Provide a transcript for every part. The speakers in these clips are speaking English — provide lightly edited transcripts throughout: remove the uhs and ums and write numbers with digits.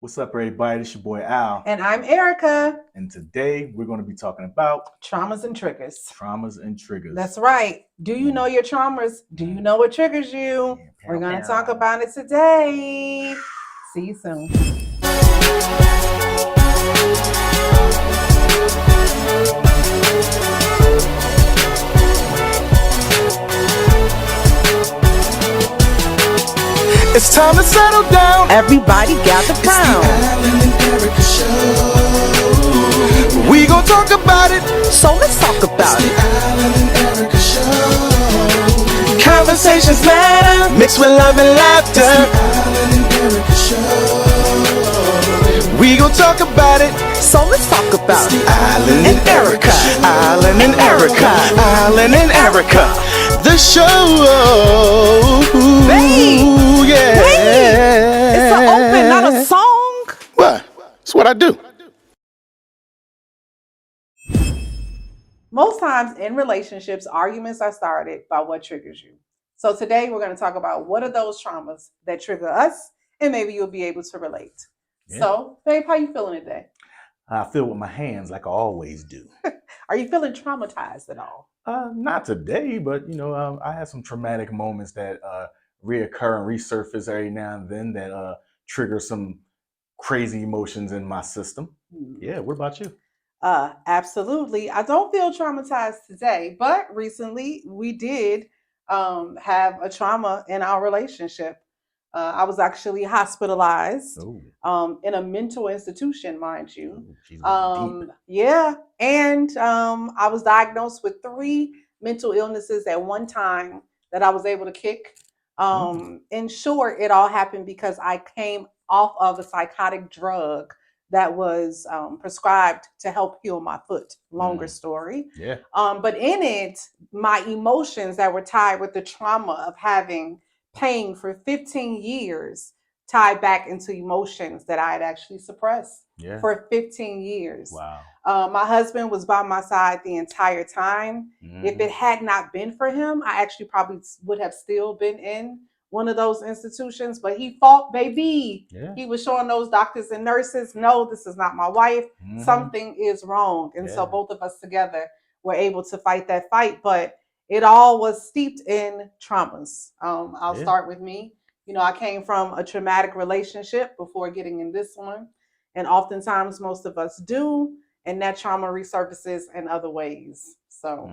What's up, everybody? It's your boy Al. And I'm Erika. And today we're going to be talking about Traumas and triggers. traumas and triggers. That's right. Do you know your traumas? Do you know what triggers you? We're going to talk about it today. See you soon. It's time to settle down. Everybody gather round. Alan and Erika show. We gon' talk about it. So let's talk about it. Alan and Erika show. Conversations matter, mixed with love and laughter. Alan and Erika show. We gon' talk about it. So let's talk about it. Alan and Erika. Alan and Erika. Alan and Erika. The show. Babe. Yeah. Wait. It's an open, not a song. What? That's what I do. Most times in relationships, arguments are started by what triggers you. So today we're going to talk about what are those traumas that trigger us, and maybe you'll be able to relate. Yeah. So, babe, how you feeling today? I feel with my hands like I always do. Are you feeling traumatized at all? Not today, but I had some traumatic moments that reoccur and resurface every now and then that trigger some crazy emotions in my system. Yeah, what about you? Absolutely. I don't feel traumatized today, but recently we did have a trauma in our relationship. I was actually hospitalized in a mental institution, mind you. Yeah, and I was diagnosed with 3 mental illnesses at one time that I was able to kick. In short, it all happened because I came off of a psychotic drug that was prescribed to help heal my foot. Longer story. Yeah. But in it, my emotions that were tied with the trauma of having pain for 15 years tied back into emotions that I had actually suppressed for 15 years. Wow. My husband was by my side the entire time. If it had not been for him, I actually probably would have still been in one of those institutions, but he fought, baby. Yeah. He was showing those doctors and nurses, no, this is not my wife. Something is wrong. And so both of us together were able to fight that fight, but it all was steeped in traumas. I'll start with me. I came from a traumatic relationship before getting in this one. And oftentimes most of us do. And that trauma resurfaces in other ways. So.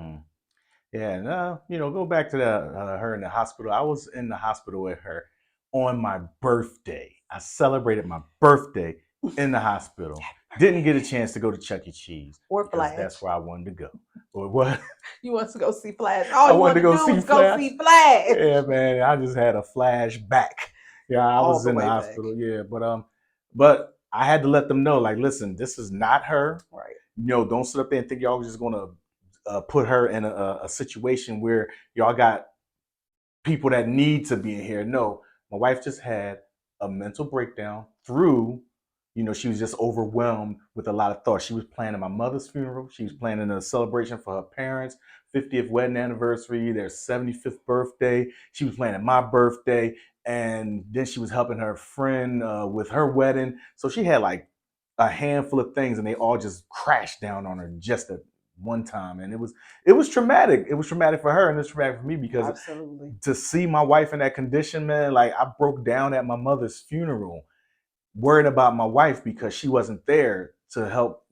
Yeah, and go back to her in the hospital. I was in the hospital with her on my birthday. I celebrated my birthday in the hospital. Didn't get a chance to go to Chuck E. Cheese or Flash. That's where I wanted to go. Or what? You want to go see Flash? All I wanted to go see Flash. Yeah, man. I just had a flashback. Yeah, I was in the hospital. Yeah, but I had to let them know, like, listen, this is not her. Right. Don't sit up there and think y'all just gonna put her in a situation where y'all got people that need to be in here. No, my wife just had a mental breakdown through, she was just overwhelmed with a lot of thoughts. She was planning my mother's funeral. She was planning a celebration for her parents' 50th wedding anniversary, their 75th birthday. She was planning my birthday. And then she was helping her friend with her wedding. So she had like a handful of things and they all just crashed down on her just at one time, and it was traumatic. It was traumatic for her, and it's traumatic for me because to see my wife in that condition, man, like I broke down at my mother's funeral, worried about my wife because she wasn't there to help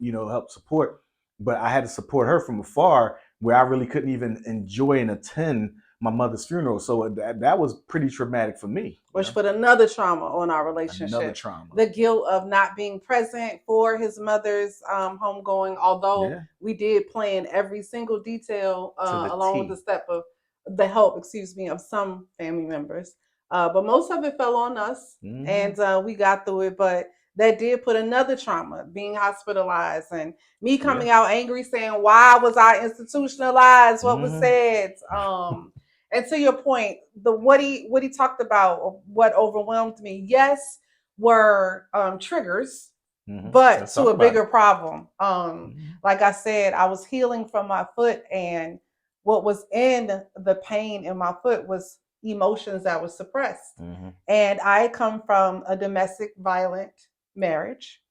support. But I had to support her from afar, where I really couldn't even enjoy and attend my mother's funeral. So that was pretty traumatic for me. Which put another trauma on our relationship. Another trauma. The guilt of not being present for his mother's homegoing, although we did plan every single detail along with the step of the help, of some family members. But most of it fell on us, and we got through it. But that did put another trauma, being hospitalized and me coming out angry saying, why was I institutionalized? What was said? And to your point, what he talked about, what overwhelmed me, yes, were triggers, but let's to a bigger problem. Like I said, I was healing from my foot, and what was in the pain in my foot was emotions that were suppressed. And I come from a domestic violent marriage.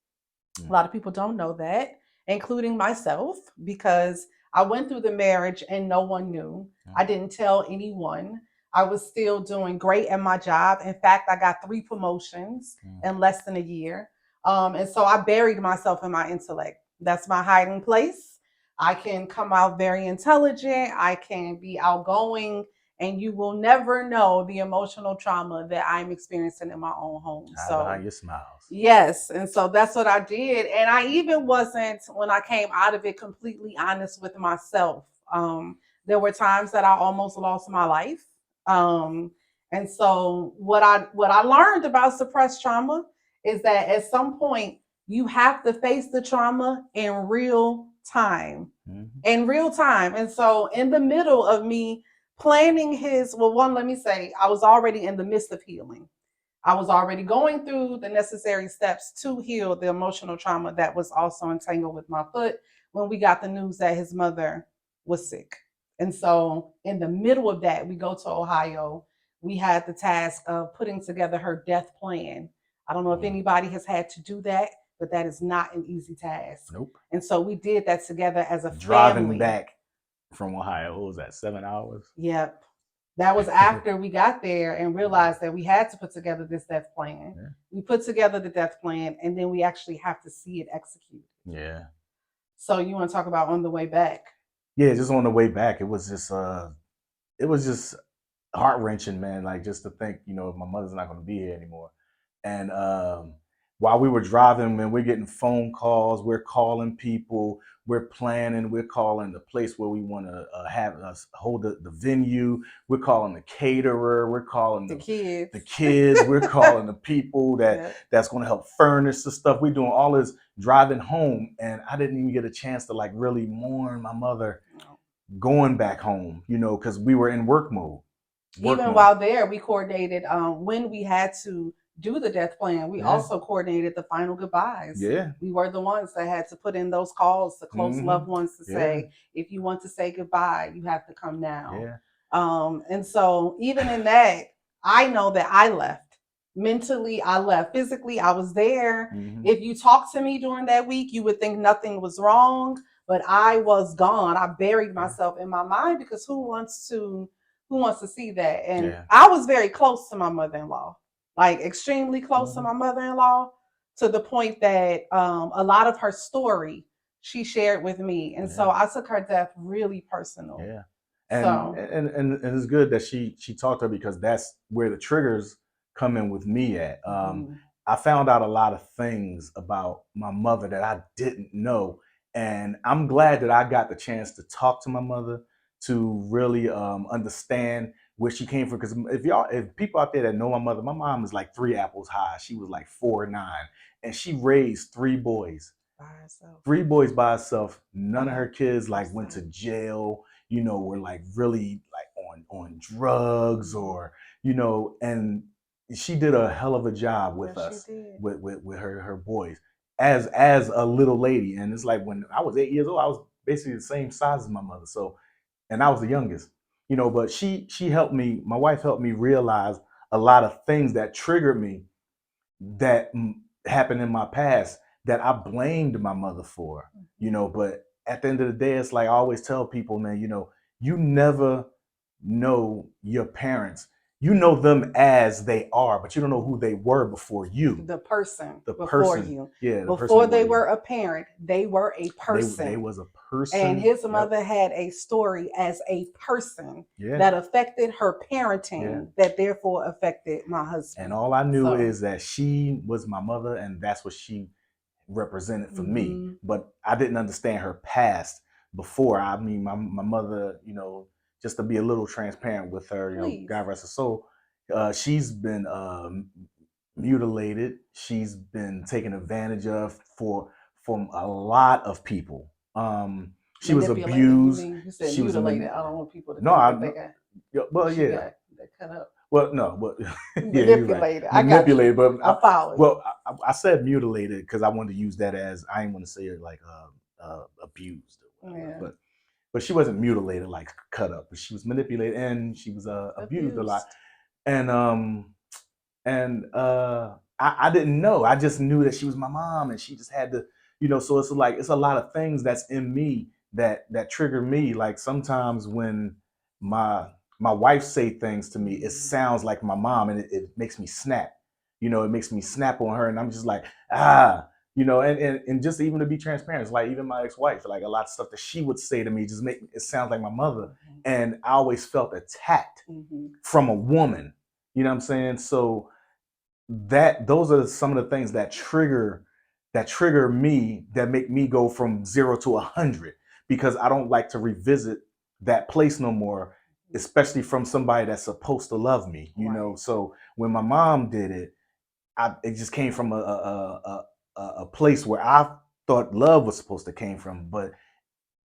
A lot of people don't know that, including myself, because I went through the marriage and no one knew. I didn't tell anyone. I was still doing great at my job. In fact, I got 3 promotions in less than a year. And so I buried myself in my intellect. That's my hiding place. I can come out very intelligent. I can be outgoing, and you will never know the emotional trauma that I'm experiencing in my own home. So behind your smiles. Yes. And so that's what I did. And I even wasn't, when I came out of it, completely honest with myself. There were times that I almost lost my life. And so what I learned about suppressed trauma is that at some point you have to face the trauma in real time. In real time. And so in the middle of me planning let me say, I was already in the midst of healing. I was already going through the necessary steps to heal the emotional trauma that was also entangled with my foot when we got the news that his mother was sick. And so, in the middle of that, we go to Ohio. We had the task of putting together her death plan. I don't know if anybody has had to do that, but that is not an easy task. Nope. And so, we did that together as a Driving family. back from Ohio, what was that, 7 hours? Yep. That was after we got there and realized that we had to put together this death plan. Yeah. We put together the death plan, and then we actually have to see it executed. Yeah. So you want to talk about on the way back? Yeah, just on the way back, it was just heart wrenching, man. Like, just to think, my mother's not going to be here anymore. And while we were driving, man, we're getting phone calls. We're calling people. We're planning. We're calling the place where we want to have us hold the venue. We're calling the caterer. We're calling the kids. The kids. We're calling the people that's going to help furnish the stuff. We're doing all this driving home, and I didn't even get a chance to like really mourn my mother going back home. Because we were in work mode. While there, we coordinated when we had to do the death plan. We also coordinated the final goodbyes. Yeah. We were the ones that had to put in those calls to close loved ones to say, if you want to say goodbye, you have to come now. Yeah. And so even in that, I know that I left. Mentally, I left. Physically, I was there. If you talked to me during that week, you would think nothing was wrong, but I was gone. I buried myself in my mind because who wants to see that? And I was very close to my mother-in-law, like extremely close to my mother-in-law, to the point that a lot of her story she shared with me. And so I took her death really personal. Yeah. And it's good that she talked to her, because that's where the triggers come in with me at. I found out a lot of things about my mother that I didn't know. And I'm glad that I got the chance to talk to my mother, to really understand where she came from. Because if people out there that know my mom is like 3 apples high. She was like 4'9", and she raised 3 boys. By herself. 3 boys by herself. None of her kids like went to jail, were like really like on drugs, or, and she did a hell of a job with us, with her boys as a little lady. And it's like, when I was 8 years old, I was basically the same size as my mother. So, and I was the youngest, but she helped me. My wife helped me realize a lot of things that triggered me, that happened in my past, that I blamed my mother for, but at the end of the day, it's like I always tell people, man, you never know your parents. You know them as they are, but you don't know who they were before you. The person before you. Yeah. Before they were a parent, they were a person. They was a person. And his mother had a story as a person that affected her parenting, that therefore affected my husband. And all I knew is that she was my mother, and that's what she represented for me. But I didn't understand her past before. I mean, my mother, just to be a little transparent with her, God rest her soul, she's been mutilated. She's been taken advantage of from a lot of people. She was abused. You said she mutilated. I don't want people to got cut up. Well, no, but manipulated. Right. Manipulated, but I follow you. Well, I said mutilated because I wanted to use that as, I didn't want to say it like abused, or whatever, but she wasn't mutilated like cut up, but she was manipulated, and she was abused a lot, and I didn't know. I just knew that she was my mom, and she just had to, So it's like it's a lot of things that's in me that trigger me. Like sometimes when my my wife say things to me, it sounds like my mom, and it makes me snap. It makes me snap on her, and I'm just like and just even to be transparent, it's like even my ex-wife, like a lot of stuff that she would say to me just make it sounds like my mother, and I always felt attacked from a woman. You know what I'm saying? So those are some of the things that trigger me, that make me go from 0 to 100, because I don't like to revisit that place no more, especially from somebody that's supposed to love me. So when my mom did it, it just came from a place where I thought love was supposed to came from, but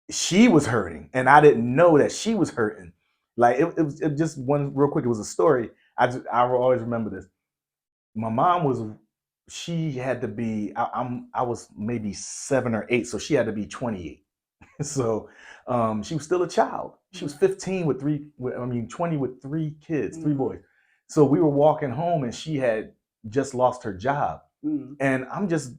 she was hurting, and I didn't know that she was hurting. Like it just one real quick. It was a story. I will always remember this. My mom was she had to be I was maybe 7 or 8, so she had to be 28. So she was still a child. She was 15 with 20 with 3 kids, 3 boys. So we were walking home, and she had just lost her job. And I'm just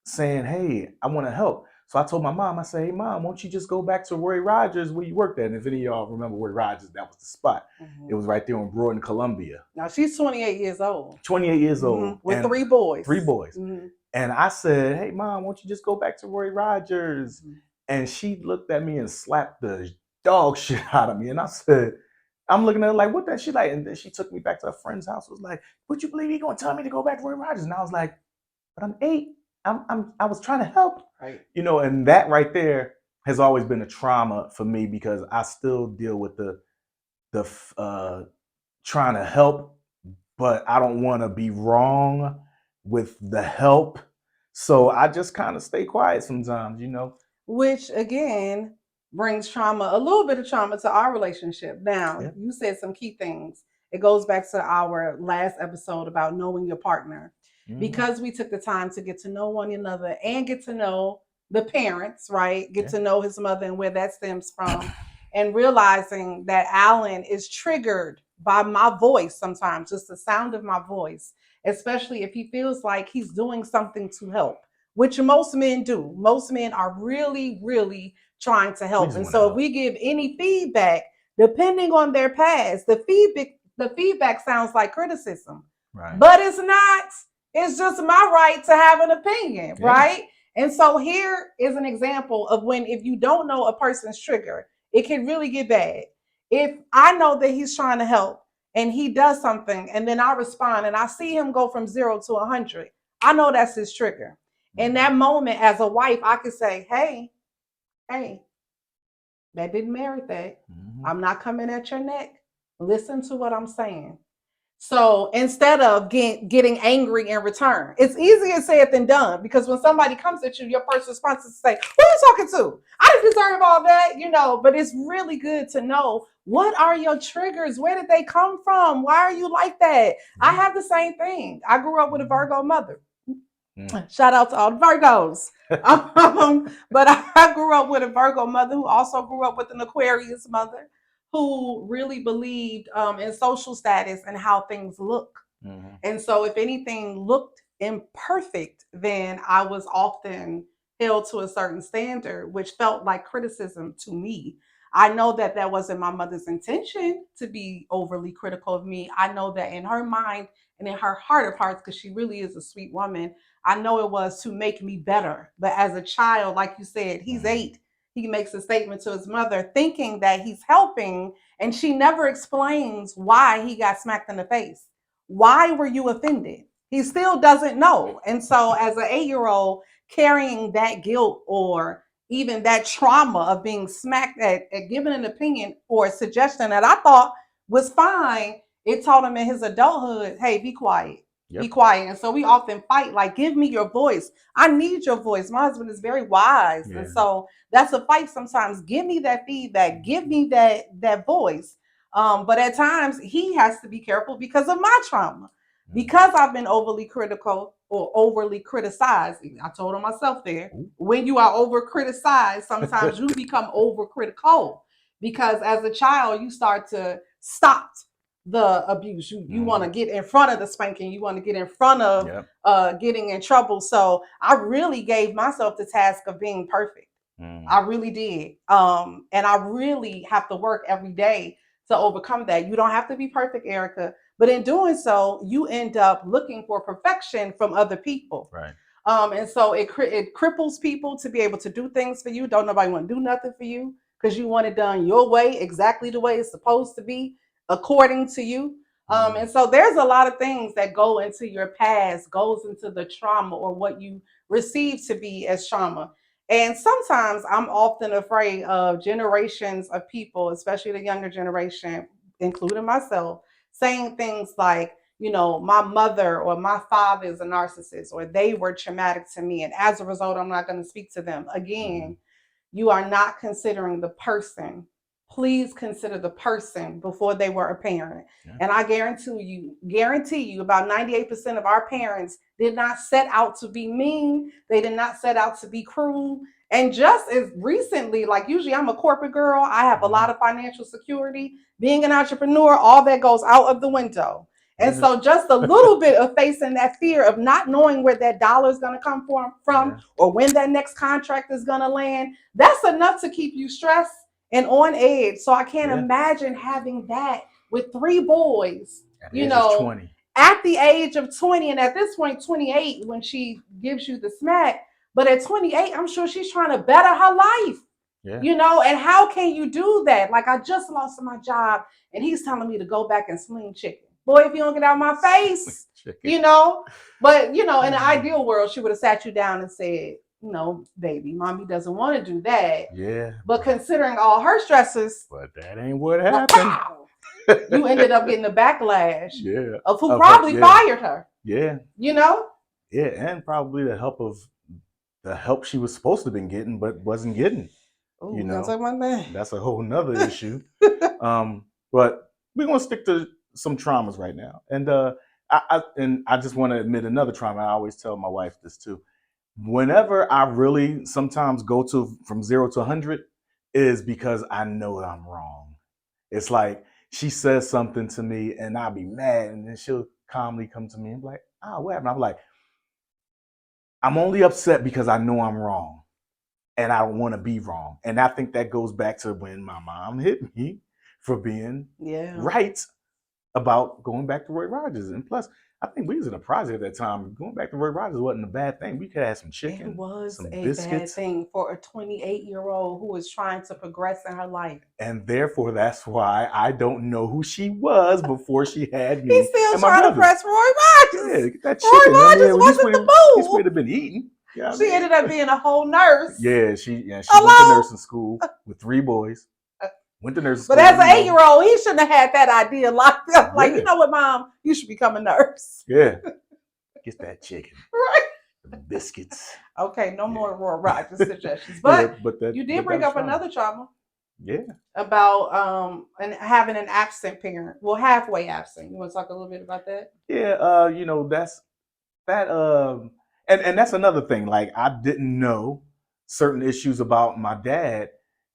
saying, hey, I want to help. So I told my mom, I said, hey, mom, won't you just go back to Roy Rogers where you worked at? And if any of y'all remember Roy Rogers, that was the spot. It was right there on Broad in Columbia. Now she's 28 years old. 28 years old. With 3 boys. 3 boys. And I said, hey, mom, won't you just go back to Roy Rogers? And she looked at me and slapped the dog shit out of me. And I said, I'm looking at her like, what that? She like, and then she took me back to her friend's house. Was like, would you believe he gonna tell me to go back to Roy Rogers? And I was like, but I'm 8. I was trying to help. Right. And that right there has always been a trauma for me, because I still deal with the trying to help, but I don't want to be wrong with the help. So I just kind of stay quiet sometimes, Which again brings a little bit of trauma to our relationship. Now, You said some key things. It goes back to our last episode about knowing your partner. Because we took the time to get to know one another and get to know the parents, right? Get to know his mother and where that stems from. And realizing that Alan is triggered by my voice sometimes, just the sound of my voice, especially if he feels like he's doing something to help, which most men do. Most men are really, really trying to help. And so if we give any feedback, depending on their past, the feedback sounds like criticism. Right. But it's not. It's just my right to have an opinion, right? And so here is an example of when, if you don't know a person's trigger, it can really get bad. If I know that he's trying to help and he does something, and then I respond and I see him go from 0 to 100, I know that's his trigger. In that moment, as a wife, I could say, hey, that didn't merit that. I'm not coming at your neck. Listen to what I'm saying. So instead of getting angry in return, it's easier said than done, because when somebody comes at you, your first response is to say, who are you talking to? I didn't deserve all that, but it's really good to know, what are your triggers? Where did they come from? Why are you like that? I have the same thing. I grew up with a Virgo mother. Shout out to all the Virgos. But I grew up with a Virgo mother who also grew up with an Aquarius mother, who really believed in social status and how things look. And so if anything looked imperfect, then I was often held to a certain standard, which felt like criticism to me. I know that that wasn't my mother's intention to be overly critical of me. I know that in her mind and in her heart of hearts, because she really is a sweet woman, I know it was to make me better. But as a child, like you said, he's 8. He makes a statement to his mother thinking that he's helping, and she never explains why he got smacked in the face. Why were you offended? He still doesn't know. And so as an 8-year-old, carrying that guilt or even that trauma of being smacked at giving an opinion or a suggestion that I thought was fine, it taught him in his adulthood, hey, be quiet. Be quiet. And so we often fight, like, give me your voice. I need your voice. My husband is very wise. And so that's a fight sometimes. Give me that feedback. Give me that voice. But at times he has to be careful because of my trauma. Because I've been overly critical or overly criticized. I told him myself there, when you are over criticized, sometimes you become over critical, because as a child, you start to stop the abuse. You want to get in front of the spanking. You want to get in front of getting in trouble. So I really gave myself the task of being perfect. I really did. And I really have to work every day to overcome that. You don't have to be perfect, Erika, but in doing so, you end up looking for perfection from other people. Right. And so it cripples people to be able to do things for you. Don't nobody want to do nothing for you because you want it done your way, exactly the way it's supposed to be, according to you. And so there's a lot of things that go into your past, goes into the trauma or what you receive to be as trauma. And sometimes I'm often afraid of generations of people, especially the younger generation, including myself, saying things like, you know, my mother or my father is a narcissist or they were traumatic to me. And as a result, I'm not going to speak to them again. You are not considering the person. Please consider the person before they were a parent. Yeah. And I guarantee you about 98% of our parents did not set out to be mean. They did not set out to be cruel. And just as recently, like usually I'm a corporate girl, I have a lot of financial security. Being an entrepreneur, all that goes out of the window. And so just a little bit of facing that fear of not knowing where that dollar is going to come from or when that next contract is going to land, that's enough to keep you stressed and on edge. So I can't imagine having that with 3 boys, you know, 20. At the age of 20 and at this point 28 when she gives you the smack. But at 28, I'm sure she's trying to better her life. Yeah. You know, and how can you do that? Like I just lost my job and he's telling me to go back and sling chicken. Boy, if you don't get out of my face, you know. But, you know, in an ideal world, she would have sat you down and said, no, baby, mommy doesn't want to do that. Yeah. But considering all her stresses. But that ain't what happened. You ended up getting a backlash of who probably fired her. Yeah. You know? Yeah, and probably the help she was supposed to have been getting, but wasn't getting. Ooh, you know, talk about that. That's a whole nother issue. But we're gonna stick to some traumas right now, and I just want to admit another trauma. I always tell my wife this too. Whenever I really sometimes go to from 0 to 100 is because I know I'm wrong. It's like she says something to me and I'll be mad, and then she'll calmly come to me and be like, "Oh, what happened?" I'm like, I'm only upset because I know I'm wrong and I don't want to be wrong. And I think that goes back to when my mom hit me for being right about going back to Roy Rogers. And plus, I think we was in a project at that time. Going back to Roy Rogers wasn't a bad thing. We could have some chicken. It was some a biscuits. Bad thing for a 28-year-old who was trying to progress in her life. And therefore, that's why I don't know who she was before she had me. He's still trying to press Roy Rogers. Yeah, get that chicken. Roy Rogers wasn't the This would have been eaten. You know she ended up being a whole nurse. Yeah, she went to nursing school with 3 boys. Went to nursing school. But as an 8-year-old, he shouldn't have had that idea locked up. Like, you know what, Mom? You should become a nurse. Yeah. Get that chicken. Right. The biscuits. Okay, no more Roy Rogers suggestions. But you did bring up another trauma. Yeah. About and having an absent parent. Well, halfway absent. You want to talk a little bit about that? Yeah, you know, that's that and that's another thing. Like I didn't know certain issues about my dad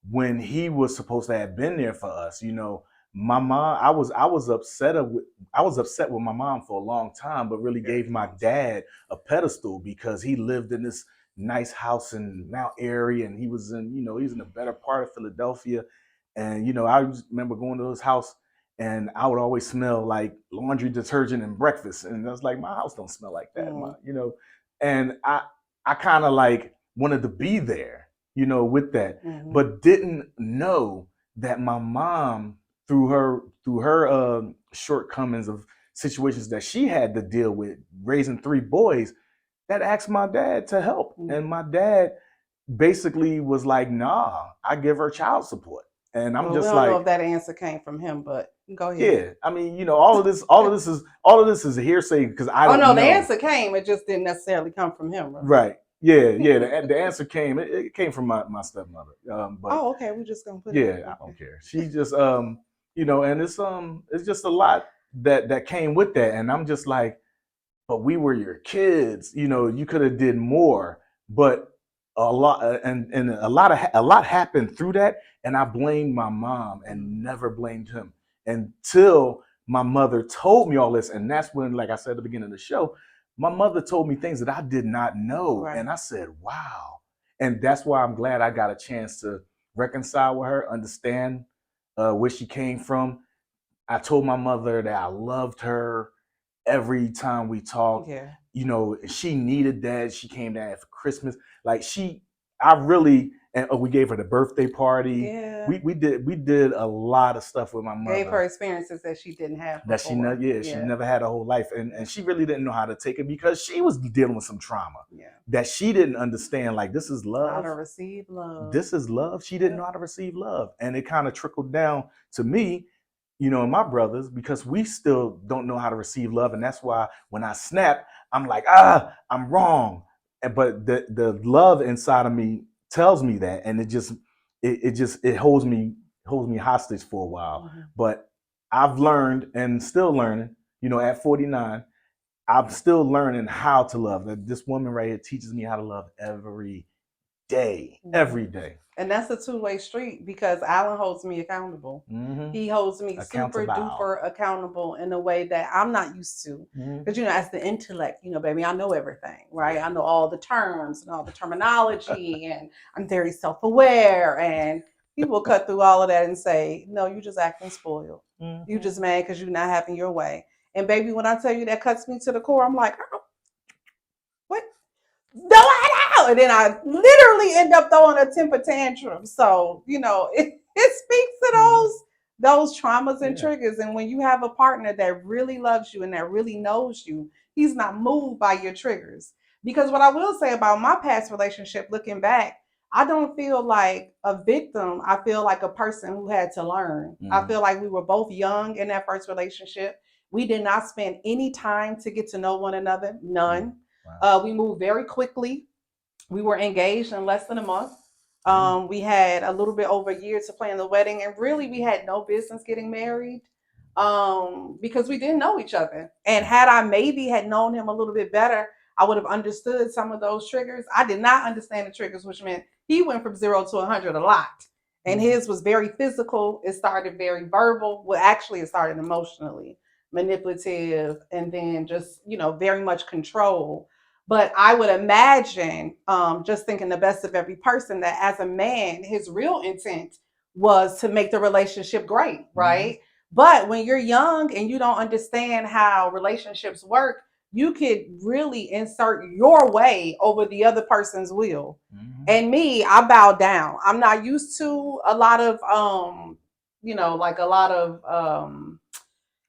when he was supposed to have been there for us. You know, my mom, I was upset with my mom for a long time, but really gave my dad a pedestal because he lived in this nice house in Mount Airy, and he was in, he's in a better part of Philadelphia. And, I remember going to his house and I would always smell like laundry detergent and breakfast. And I was like, my house don't smell like that, and I kind of like wanted to be there, with that, but didn't know that my mom, through her shortcomings of situations that she had to deal with raising 3 boys, that asked my dad to help. And my dad basically was like, nah, I give her child support. And I'm just like, I don't know if that answer came from him, but go ahead. Yeah, I mean, all of this is hearsay because I don't know. The answer came. It just didn't necessarily come from him, right? Yeah. The answer came. It came from my stepmother. But, okay. We're just gonna put it. Yeah, I don't care. She just and it's just a lot that came with that, and I'm just like, but we were your kids. You could have did more, but a lot and a lot happened through that, and I blamed my mom and never blamed him until my mother told me all this, and that's when, like I said at the beginning of the show, my mother told me things that I did not know, right. And I said, "Wow!" And that's why I'm glad I got a chance to reconcile with her, understand where she came from. I told my mother that I loved her every time we talked. Yeah. You know, she needed that. She came down for Christmas. Like I really, and we gave her the birthday party. Yeah. We did a lot of stuff with my mother. Gave her experiences that she didn't have before. That she never had a whole life. And she really didn't know how to take it because she was dealing with some trauma. Yeah. That she didn't understand, like, this is love. How to receive love. This is love. She didn't know how to receive love. And it kind of trickled down to me, you know, and my brothers, because we still don't know how to receive love. And that's why when I snap, I'm like, I'm wrong. But the love inside of me tells me that. And it holds me hostage for a while. Mm-hmm. But I've learned and still learning, you know, at 49, I'm still learning how to love. This woman right here teaches me how to love every day, every day. And that's a two-way street because Alan holds me accountable. Mm-hmm. He holds me super duper accountable in a way that I'm not used to. Because, you know, as the intellect, you know, baby, I know everything, right? I know all the terms and all the terminology and I'm very self-aware. And he will cut through all of that and say, no, you just acting spoiled. Mm-hmm. You just mad because you're not having your way. And baby, when I tell you that cuts me to the core, I'm like, oh, what? No, and then I literally end up throwing a temper tantrum. So, you know, it speaks to those traumas and triggers. And when you have a partner that really loves you and that really knows you, he's not moved by your triggers. Because what I will say about my past relationship, looking back, I don't feel like a victim. I feel like a person who had to learn. Mm. I feel like we were both young in that first relationship. We did not spend any time to get to know one another, none. Wow. We moved very quickly. We were engaged in less than a month. We had a little bit over a year to plan the wedding, and really we had no business getting married because we didn't know each other. And had I maybe had known him a little bit better, I would have understood some of those triggers. I did not understand the triggers, which meant he went from 0 to 100 a lot. And his was very physical. It started very verbal. Well, actually, it started emotionally, manipulative, and then just, you know, very much control. But I would imagine, just thinking the best of every person, that as a man, his real intent was to make the relationship great, right? Mm-hmm. But when you're young and you don't understand how relationships work, you could really insert your way over the other person's will. Mm-hmm. And me, I bow down. I'm not used to a lot of, you know, like a lot of,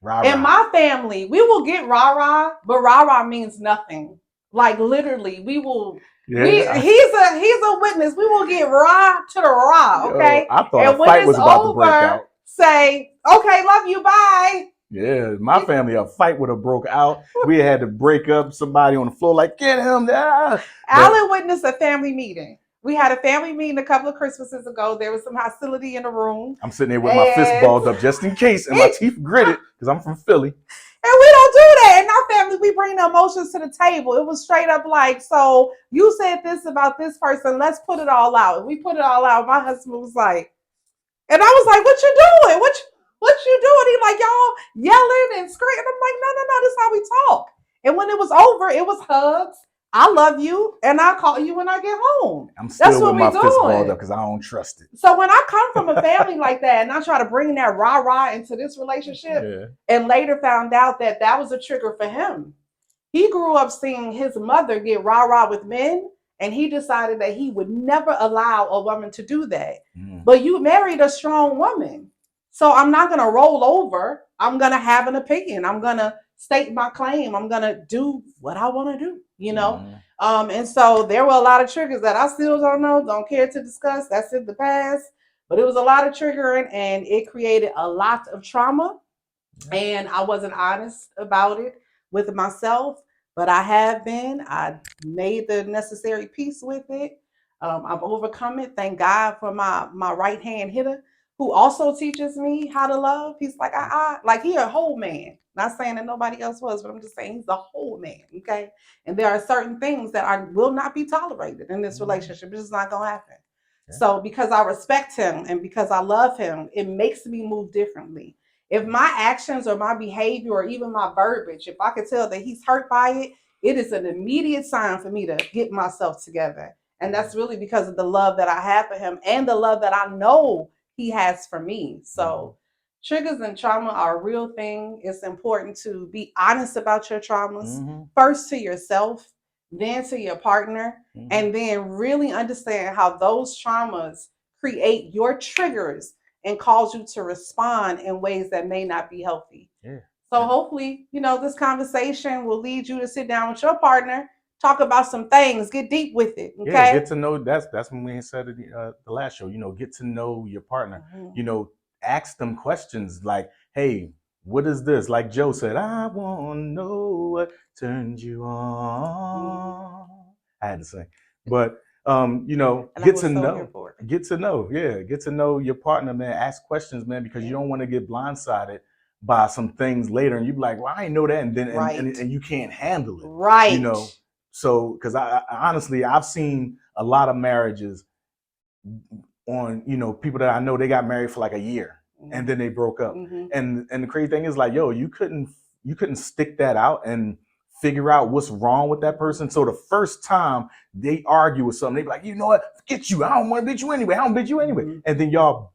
rah-rah. In my family, we will get rah-rah, but rah-rah means nothing. Like literally, we will. Yeah. He's a witness. We will get rah to the rah. Okay. Yo, I thought and a fight was about to break out. Say, okay, love you, bye. Yeah, my family, a fight would have broke out. We had to break up somebody on the floor, like, get him there. Alan witnessed a family meeting. We had a family meeting a couple of Christmases ago. There was some hostility in the room. I'm sitting there with my fist balled up just in case, and my teeth gritted because I'm from Philly. And we don't do that. In our family, we bring the emotions to the table. It was straight up like, so you said this about this person. Let's put it all out. And we put it all out. My husband was like, and I was like, what you doing? What you doing? He like, y'all yelling and screaming. I'm like, no, this is how we talk. And when it was over, it was hugs. I love you, and I'll call you when I get home. I'm still with my fist balled up because I don't trust it. So when I come from a family like that, and I try to bring that rah-rah into this relationship, and later found out that that was a trigger for him. He grew up seeing his mother get rah-rah with men, and he decided that he would never allow a woman to do that. Mm. But you married a strong woman. So I'm not going to roll over. I'm going to have an opinion. I'm going to state my claim. I'm going to do what I want to do, you know? Mm. And so there were a lot of triggers that I still don't know, don't care to discuss. That's in the past. But it was a lot of triggering, and it created a lot of trauma. Yeah. And I wasn't honest about it with myself, but I have been. I made the necessary peace with it. I've overcome it. Thank God for my right-hand hitter, who also teaches me how to love. He's like, like he a whole man. Not saying that nobody else was, but I'm just saying he's a whole man, okay? And there are certain things that will not be tolerated in this relationship. It's just not going to happen. Yeah. So because I respect him and because I love him, it makes me move differently. If my actions or my behavior or even my verbiage, if I could tell that he's hurt by it, it is an immediate sign for me to get myself together. And that's really because of the love that I have for him and the love that I know he has for me. So triggers and trauma are a real thing. It's important to be honest about your traumas, first to yourself, then to your partner, and then really understand how those traumas create your triggers and cause you to respond in ways that may not be healthy. So hopefully, this conversation will lead you to sit down with your partner, talk about some things, get deep with it. Okay. Yeah, get to know. That's when we said it the last show. Get to know your partner. Ask them questions like, "Hey, what is this?" Like Joe said, "I want to know what turns you on." I had to say, but get to know. Get to know. Yeah, get to know your partner, man. Ask questions, man, because you don't want to get blindsided by some things later, and you be like, "Well, I didn't know that," and then and you can't handle it. Right. So, because I honestly, I've seen a lot of marriages on, people that I know, they got married for like a year and then they broke up. And the crazy thing is, like, yo, you couldn't stick that out and figure out what's wrong with that person. So the first time they argue with something, they be like, you know what, forget you. I don't want to beat you anyway. I don't beat you anyway. And then y'all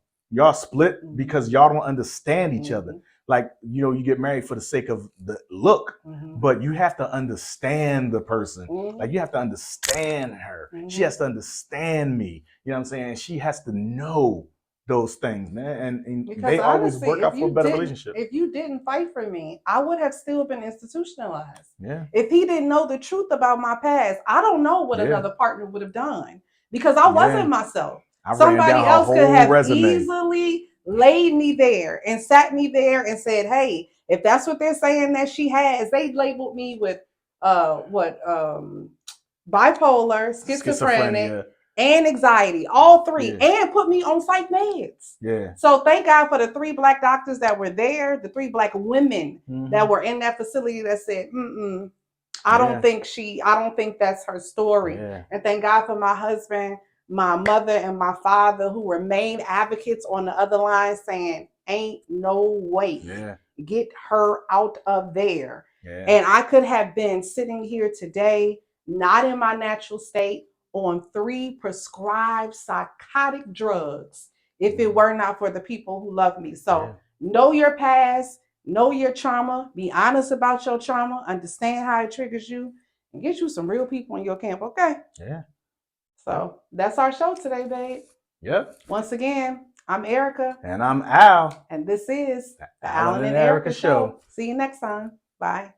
split because y'all don't understand each other. Like, you get married for the sake of the look, but you have to understand the person. Like, you have to understand her. She has to understand me. You know what I'm saying? She has to know those things, man. And they always work out for a better relationship. If you didn't fight for me, I would have still been institutionalized. Yeah. If he didn't know the truth about my past, I don't know what another partner would have done because I wasn't myself. Somebody else could have easily laid me there and sat me there and said, "Hey, if that's what they're saying that she has," they labeled me with bipolar, schizophrenic, and anxiety, all three, and put me on psych meds. So thank God for the 3 Black doctors that were there, the 3 Black women that were in that facility that said, I don't think that's her story. And thank God for my husband, my mother, and my father, who were main advocates on the other line saying, ain't no way. Get her out of there. And I could have been sitting here today, not in my natural state, on 3 prescribed psychotic drugs if it were not for the people who love me. So know your past, know your trauma, be honest about your trauma, understand how it triggers you, and get you some real people in your camp, okay? So that's our show today, babe. Once again, I'm Erika. And I'm Al. And this is the Alan and Erika Show. See you next time. Bye.